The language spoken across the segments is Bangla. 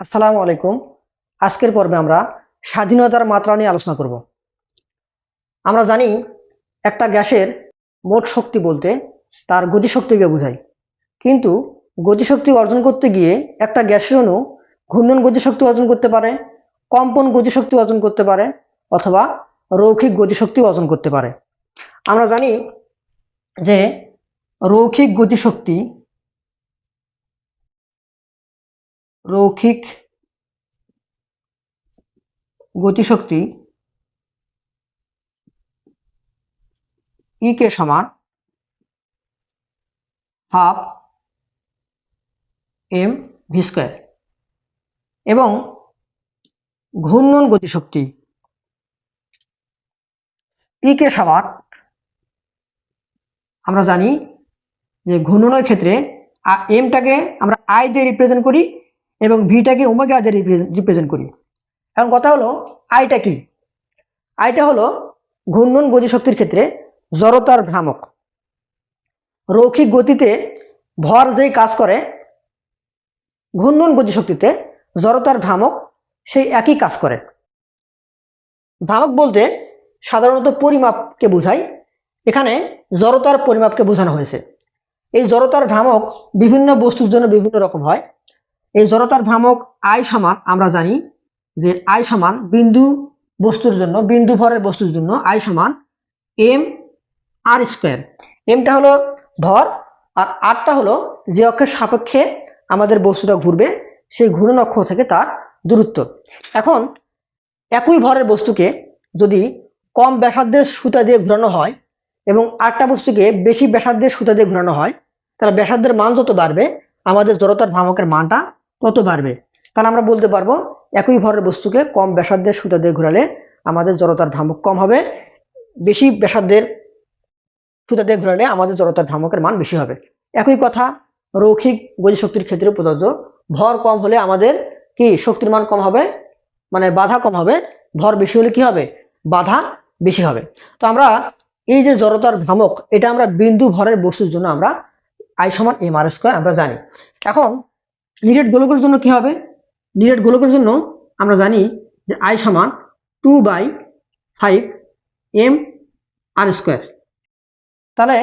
আসসালামু আলাইকুম। আজকের পর্বে আমরা স্বাধীনতার মাত্রা নিয়ে আলোচনা করব। আমরা জানি একটা গ্যাসের মোট শক্তি বলতে তার গতিশক্তিকে বোঝায়, কিন্তু গতিশক্তি অর্জন করতে গিয়ে একটা গ্যাসের অণু ঘূর্ণন গতিশক্তি অর্জন করতে পারে, কম্পন গতিশক্তি অর্জন করতে পারে, অথবা রৈখিক গতিশক্তি অর্জন করতে পারে। আমরা জানি যে রৈখিক গতিশক্তি রৈখিক গতিশক্তি ই কে সমান হাফ এম ভি স্কোয়ার, এবং ঘূর্ণন গতিশক্তি ই কে সমান, আমরা জানি যে ঘূর্ণনের ক্ষেত্রে এমটাকে আমরা আই দিয়ে রিপ্রেজেন্ট করি এবং ভিটাকে ওমেগা দিয়ে রিপ্রেজেন্ট করি। এখন কথা হলো আইটা কি? আইটা হলো ঘূর্ণন গতিশক্তির ক্ষেত্রে জড়তার ভ্রামক। রৈখিক গতিতে ভর যেই কাজ করে, ঘূর্ণন গতিশক্তিতে জড়তার ভ্রামক সেই একই কাজ করে। ভ্রামক বলতে সাধারণত পরিমাপকে বোঝায়, এখানে জড়তার পরিমাপকে বোঝানো হয়েছে। এই জড়তার ভ্রামক বিভিন্ন বস্তুর জন্য বিভিন্ন রকম হয়। এই জড়তার ভ্রামক আই সমান, আমরা জানি যে আই সমান বিন্দু বস্তুর জন্য, বিন্দু ভরের বস্তুর জন্য আই সমান এম আর স্কোয়ার। এমটা হলো ভর আর আরটা হলো যে অক্ষের সাপেক্ষে আমাদের বস্তুটা ঘুরবে সেই ঘূর্ণন অক্ষ থেকে তার দূরত্ব। এখন একই ভরের বস্তুকে যদি কম ব্যাসার্ধের সুতা দিয়ে ঘোরানো হয় এবং আরেকটা বস্তুকে বেশি ব্যাসার্ধের সুতা দিয়ে ঘোরানো হয়, তাহলে ব্যাসার্ধের মান যত বাড়বে আমাদের জড়তার ভ্রামকের মানটা তত বাড়বে। তাহলে আমরা বলতে পারবো একই ভরের বস্তুকে কম ব্যাসার্ধের সুতা দিয়ে ঘোরালে আমাদের জড়তার ভ্রামক কম হবে, বেশি ব্যাসার্ধের সুতা দিয়ে ঘোরালে আমাদের জড়তার ভ্রামকের মান বেশি হবে। একই কথা রৈখিক গতিশক্তির ক্ষেত্রে প্রযোজ্য। ভর কম হলে আমাদের কি শক্তির মান কম হবে, মানে বাধা কম হবে। ভর বেশি হলে কি হবে? বাধা বেশি হবে। তো আমরা এই যে জড়তার ভ্রামক, এটা আমরা বিন্দু ভরের বস্তুর জন্য আমরা আই সমান এম আর স্কোয়ার আমরা জানি। এখন নিরেট গোলকের জন্য কি হবে? নিরেট গোলকের জন্য আমরা জানি যে আই সমান 2/5 এম আর স্কোয়ার। তাহলে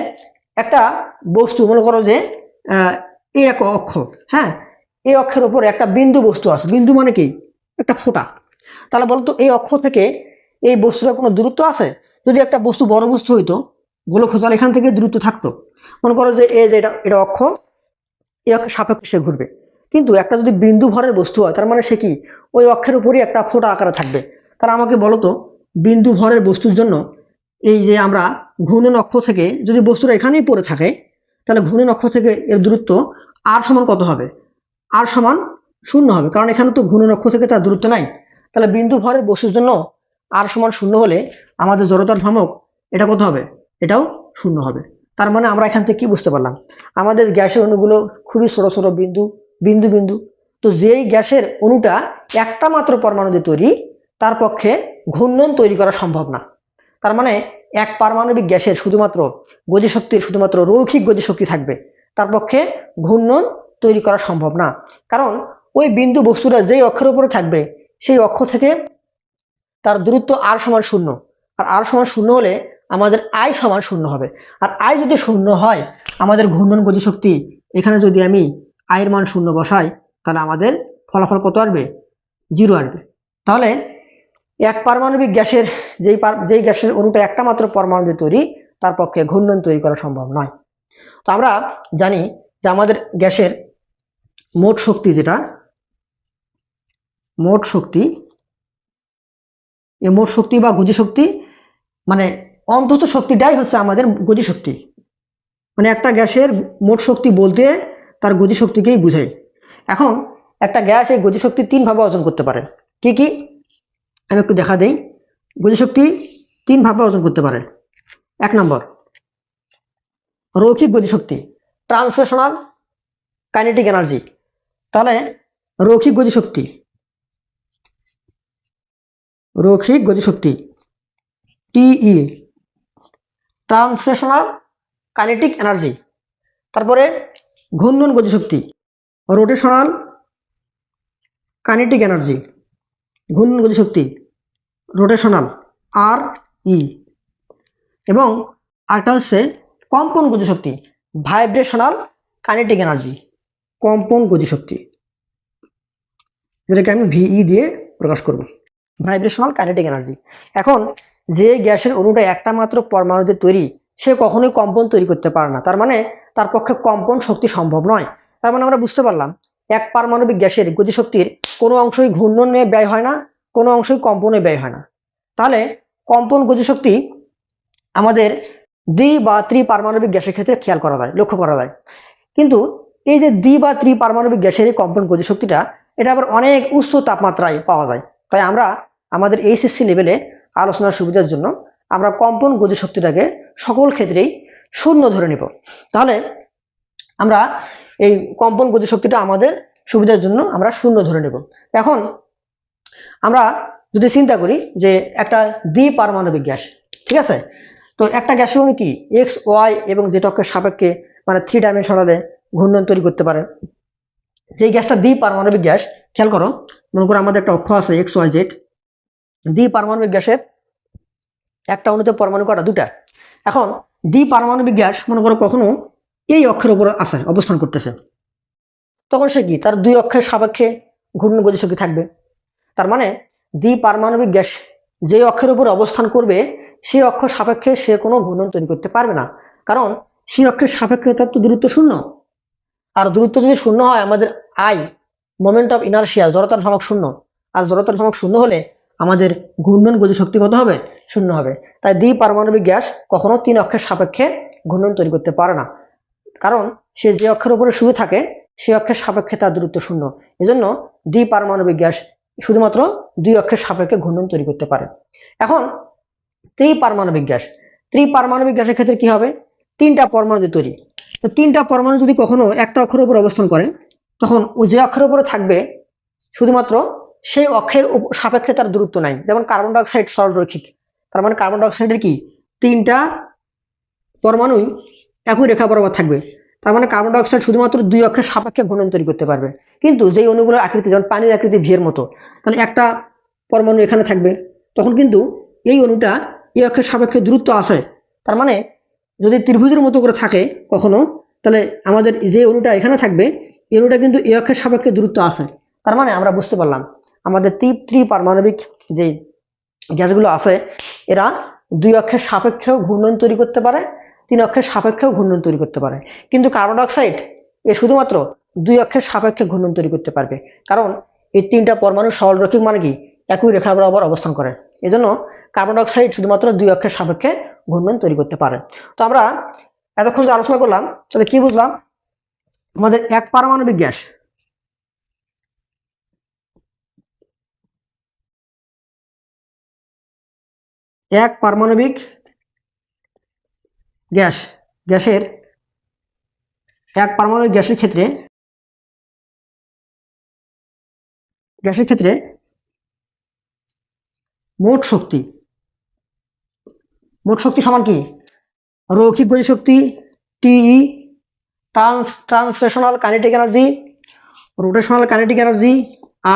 একটা বস্তু মনে করো যে এই এক অক্ষ, হ্যাঁ, এই অক্ষের উপরে একটা বিন্দু বস্তু আছে। বিন্দু মানে কি? একটা ফোঁটা। তাহলে বলতো এই অক্ষ থেকে এই বস্তুটার কোনো দূরত্ব আছে? যদি একটা বস্তু বড় বস্তু হইতো, গোলক হতো, এখান থেকে দূরত্ব থাকতো। মনে করো যে এই যে এটা অক্ষ, এই অক্ষের সাপেক্ষে সে ঘুরবে। কিন্তু একটা যদি বিন্দু ভরের বস্তু হয়, তার মানে সে কি ওই অক্ষের উপরই একটা ফোঁটা আকারে থাকবে। তাহলে আমাকে বলতো বিন্দু ভরের বস্তুর জন্য এই যে আমরা ঘূর্ণন অক্ষ থেকে যদি বস্তুটা এখানেই পড়ে থাকে, তাহলে ঘূর্ণন অক্ষ থেকে এর দূরত্ব আর সমান কত হবে? আর সমান 0 হবে, কারণ এখানে তো ঘূর্ণন অক্ষ থেকে তার দূরত্ব নাই। তাহলে বিন্দু ভরের বস্তুর জন্য আর সমান 0 হলে আমাদের জড়তার ভ্রামক এটা কত হবে? এটাও 0 হবে। তার মানে আমরা এখান থেকে কি বুঝতে পারলাম? আমাদের গ্যাসের অণুগুলো খুবই ছোট ছোট বিন্দু বিন্দু বিন্দু। তো যেই গ্যাসের অণুটা একটা মাত্র পরমাণু দিয়ে তৈরি, তার পক্ষে ঘূর্ণন তৈরি করা সম্ভব না। তার মানে এক পারমাণবিক গ্যাসের শুধুমাত্র গতিশক্তির শুধুমাত্র রৈখিক গতিশক্তি থাকবে, তার পক্ষে ঘূর্ণন তৈরি করা সম্ভব না। কারণ ওই বিন্দু বস্তুটা যেই অক্ষের উপরে থাকবে সেই অক্ষ থেকে তার দূরত্ব আর সমান 0, আর আর সমান 0 হলে আমাদের আই সমান 0 হবে। আর আই যদি 0 হয়, আমাদের ঘূর্ণন গতিশক্তি, এখানে যদি আমি আয়ের মান 0 বসাই, তাহলে আমাদের ফলাফল কত আসবে? 0 আসবে। তাহলে এক পারমাণবিক গ্যাসের যেই গ্যাসের অণুটা একটা মাত্র পরমাণু দিয়ে তৈরি, তার পক্ষে ঘূর্ণন তৈরি করা সম্ভব নয়। তো আমরা জানি যে আমাদের গ্যাসের মোট শক্তি, যেটা মোট শক্তি, এই মোট শক্তি বা গতিশক্তি মানে অন্তত শক্তিটাই হচ্ছে আমাদের গতিশক্তি। মানে একটা গ্যাসের মোট শক্তি বলতে তার গতিশক্তিকেই বোঝায়। এখন একটা গ্যাস এই গতিশক্তি 3 ভাবে অর্জন করতে পারে। কি কি আমি একটু দেখা দেই। গতিশক্তি 3 ভাবে অর্জন করতে পারে। 1 নম্বর রৈখিক গতিশক্তি, ট্রান্সলেশনাল কাইনেটিক এনার্জি। তাহলে রৈখিক গতিশক্তি, রৈখিক গতিশক্তি টিই, ট্রান্সলেশনাল কাইনেটিক এনার্জি। তারপরে ঘূর্ণন গতিশক্তি, রোটেশনাল কাইনেটিক এনার্জি, ঘূর্ণন গতিশক্তি রোটেশনাল আর ই, এবং আরেকটা হচ্ছে কম্পন গতিশক্তি ভাইব্রেশনাল কাইনেটিক এনার্জি, কম্পন গতিশক্তি, যেটাকে আমি ভিই দিয়ে প্রকাশ করব, ভাইব্রেশনাল কাইনেটিক এনার্জি। এখন যে গ্যাসের অণুটা একটা মাত্র পরমাণুতে তৈরি, সে কখনোই কম্পন তৈরি করতে পারে না, তার মানে তার পক্ষে কম্পন শক্তি সম্ভব নয়। তার মানে আমরা বুঝতে পারলাম এক পারমাণবিক গ্যাসের গতিশক্তির কোনো অংশই ঘূর্ণনে ব্যয় হয় না, কোনো অংশই কম্পনে ব্যয় হয় না। তাহলে কম্পন গতিশক্তি আমাদের দ্বি বা ত্রিপারমাণবিক গ্যাসের ক্ষেত্রে খেয়াল করা যায়, লক্ষ্য করা যায়। কিন্তু এই যে দ্বি বা ত্রিপারমাণবিক গ্যাসের এই কম্পন গতিশক্তিটা, এটা আবার অনেক উচ্চ তাপমাত্রায় পাওয়া যায়। তাই আমরা আমাদের এইচএসসি লেভেলে আলোচনার সুবিধার জন্য আমরা কম্পন গতিশক্তিটাকে সকল ক্ষেত্রেই শূন্য ধরে নিব। তাহলে আমরা এই কম্পন গতিশক্তিটা আমাদের সুবিধার জন্য আমরা শূন্য ধরে নেব। এখন আমরা যদি চিন্তা করি যে একটা দ্বিপারমাণবিক গ্যাস, ঠিক আছে, তো একটা গ্যাসের অণু কি এক্স ওয়াই এবং জেড অক্ষের সাপেক্ষে মানে 3 ডাইমেনশনালে ঘূর্ণন তৈরি করতে পারে। যে গ্যাসটা দ্বিপারমাণবিক গ্যাস, খেয়াল করো, মনে করো আমাদের একটা অক্ষ আছে এক্স ওয়াই জেড, দ্বিপারমাণবিক গ্যাসের একটা অণুতে পরমাণু কটা, দুটা। এখন দ্বিপারমাণবিক গ্যাস মনে করো কখনো এই অক্ষের উপর আছে, অবস্থান করতেছে, তখন সে কি তার দুই অক্ষের সাপেক্ষে ঘূর্ণন গতিশক্তি থাকবে। তার মানে দ্বিপারমাণবিক গ্যাস যে অক্ষের উপর অবস্থান করবে সেই অক্ষ সাপেক্ষে সে কোনো ঘূর্ণন তৈরি করতে পারবে না, কারণ সেই অক্ষের সাপেক্ষে তার তো দূরত্ব শূন্য। আর দূরত্ব যদি শূন্য হয়, আমাদের আই মোমেন্ট অফ ইনারশিয়া জড়তার ভ্রামক শূন্য, আর জড়তার ভ্রামক শূন্য হলে আমাদের ঘূর্ণন গতিশক্তি কত হবে, শূন্য হবে। তাই দ্বিপারমাণবিক গ্যাস কখনো 3 অক্ষের সাপেক্ষে ঘূর্ণন তৈরি করতে পারে না, কারণ সে যে অক্ষের উপরে শুয়ে থাকে সেই অক্ষের সাপেক্ষে তার দূরত্ব শূন্য। এজন্য দ্বিপারমাণবিক গ্যাস শুধুমাত্র 2 অক্ষের সাপেক্ষে ঘূর্ণন তৈরি করতে পারে। এখন ত্রিপারমাণবিক গ্যাস, ত্রিপারমাণবিক গ্যাসের ক্ষেত্রে কি হবে, 3টা পরমাণু দিয়ে তৈরি। তো 3টা পরমাণু যদি কখনো একটা অক্ষের উপর অবস্থান করে, তখন যে অক্ষের উপরে থাকবে শুধুমাত্র সেই অক্ষের সাপেক্ষে তার দূরত্ব নাই। যেমন কার্বন ডাইঅক্সাইড সরলরৈখিক, তার মানে কার্বন ডাইঅক্সাইডের কি 3টা পরমাণুই একই রেখা বরাবর থাকবে, তার মানে কার্বন ডাইঅক্সাইড শুধুমাত্র 2 অক্ষের সাপেক্ষে ঘূর্ণন তৈরি করতে পারবে। কিন্তু যেই অণুগুলোর আকৃতি যেমন পানির আকৃতি ভিয়ের মতো, তাহলে একটা পরমাণু এখানে থাকবে, তখন কিন্তু এই অণুটা এই অক্ষের সাপেক্ষে দূরত্ব আছে। তার মানে যদি ত্রিভুজের মতো করে থাকে কখনো, তাহলে আমাদের যে অণুটা এখানে থাকবে এই অণুটা কিন্তু এই অক্ষের সাপেক্ষে দূরত্ব আছে। তার মানে আমরা বুঝতে পারলাম আমাদের ত্রিপারমাণবিক যে গ্যাসগুলো আছে এরা 2 অক্ষের সাপেক্ষেও ঘূর্ণন তৈরি করতে পারে, 3 অক্ষের সাপেক্ষেও ঘূর্ণন তৈরি করতে পারে। কিন্তু কার্বন ডাইঅক্সাইড এ শুধুমাত্র 2 অক্ষের সাপেক্ষে ঘূর্ণন তৈরি করতে পারবে, কারণ এই 3টা পরমাণু সরলরৈখিক মানে কি একই রেখা বরাবর অবস্থান করে। এজন্য কার্বন ডাইঅক্সাইড শুধুমাত্র 2 অক্ষের সাপেক্ষে ঘূর্ণন তৈরি করতে পারে। তো আমরা এতক্ষণ যে আলোচনা করলাম, তাহলে কি বুঝলাম, আমাদের এক পারমাণবিক গ্যাস, এক পারমাণবিক গ্যাস, গ্যাসের এক পারমাণবিক গ্যাসের ক্ষেত্রে মোট শক্তি, মোট শক্তি সমান কি রৈখিক গতিশক্তি TE, translational kinetic energy, rotational kinetic energy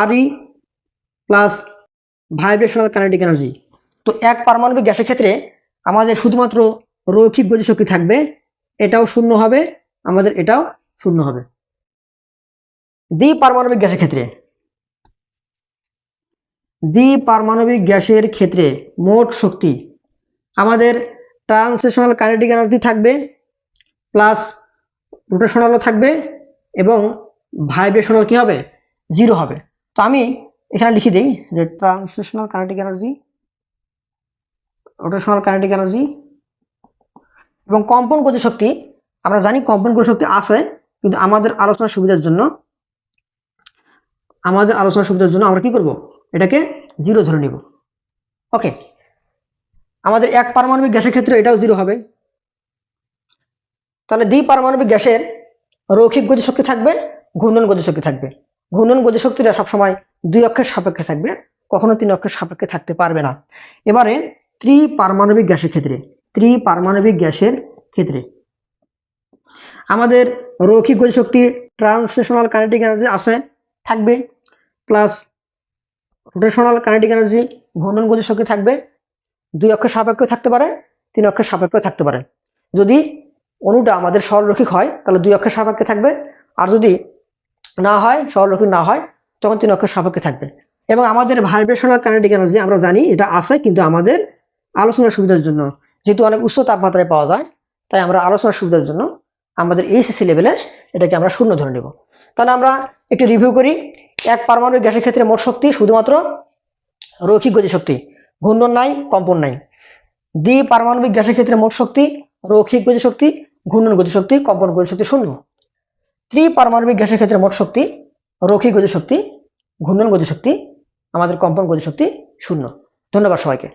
RE, plus vibrational kinetic energy. তো এক পারমাণবিক গ্যাসের ক্ষেত্রে আমাদের শুধুমাত্র রৈখিক গতিশক্তি থাকবে, এটাও শূন্য হবে, আমাদের এটাও শূন্য হবে। দ্বিপারমাণবিক গ্যাসের ক্ষেত্রে, দ্বিপারমাণবিক গ্যাসের ক্ষেত্রে মোট শক্তি আমাদের ট্রান্সলেশনাল কাইনেটিক এনার্জি থাকবে, প্লাস রোটেশনালও থাকবে, এবং ভাইব্রেশনাল কি হবে, 0 হবে। তো আমি এখানে লিখে দিই যে translational kinetic energy, rotational kinetic energy এবং কম্পন গতিশক্তি। আমরা জানি কম্পন গতিশক্তি আছে, কিন্তু আমাদের আলোচনার সুবিধার জন্য আমরা কি করব, এটাকে 0 ধরে নিব। ওকে, আমাদের এক পারমাণবিক গ্যাসের ক্ষেত্রে এটাও 0 হবে। তাহলে দ্বিপারমাণবিক গ্যাসের রৈখিক গতিশক্তি থাকবে, ঘূর্ণন গতিশক্তি থাকবে। ঘূর্ণন গতিশক্তিটা সবসময় 2 অক্ষের সাপেক্ষে থাকবে, কখনো 3 অক্ষের সাপেক্ষে থাকতে পারবে না। এবারে ত্রিপারমাণবিক গ্যাসের ক্ষেত্রে, ত্রিপারমাণবিক গ্যাসের ক্ষেত্রে আমাদের রৈখিক গতিশক্তি ট্রান্সলেশনাল কাইনেটিক এনার্জি আছে, থাকবে, প্লাস রোটেশনাল কাইনেটিক এনার্জি ঘূর্ণন গতিশক্তি থাকবে, 2 অক্ষের সাপেক্ষে থাকতে পারে, 3 অক্ষের সাপেক্ষে থাকতে পারে। যদি অণুটা আমাদের সরলরৈখিক হয় তাহলে 2 অক্ষের সাপেক্ষে থাকবে, আর যদি না হয়, সরলরৈখিক না হয়, তখন 3 অক্ষের সাপেক্ষে থাকবে। এবং আমাদের ভাইব্রেশনাল কাইনেটিক এনার্জি আমরা জানি এটা আছে, কিন্তু আমাদের আলোচনার সুবিধার জন্য, যেহেতু অনেক উচ্চ তাপমাত্রায় পাওয়া যায়, তাই আমরা আলোচনার সুবিধার জন্য আমাদের এইচএসসি লেভেলে এটাকে আমরা 0 ধরে নেব। তাহলে আমরা একটু রিভিউ করি। এক পারমাণবিক গ্যাসের ক্ষেত্রে মোট শক্তি শুধুমাত্র রৈখিক গতিশক্তি, ঘূর্ণন নাই, কম্পন নাই। দ্বি পারমাণবিক গ্যাসের ক্ষেত্রে মোট শক্তি রৈখিক গতিশক্তি, ঘূর্ণন গতিশক্তি, কম্পন গতিশক্তি 0। ত্রিপারমাণবিক গ্যাসের ক্ষেত্রে মোট শক্তি রৈখিক গতিশক্তি, ঘূর্ণন গতিশক্তি, আমাদের কম্পন গতিশক্তি 0। ধন্যবাদ সবাইকে।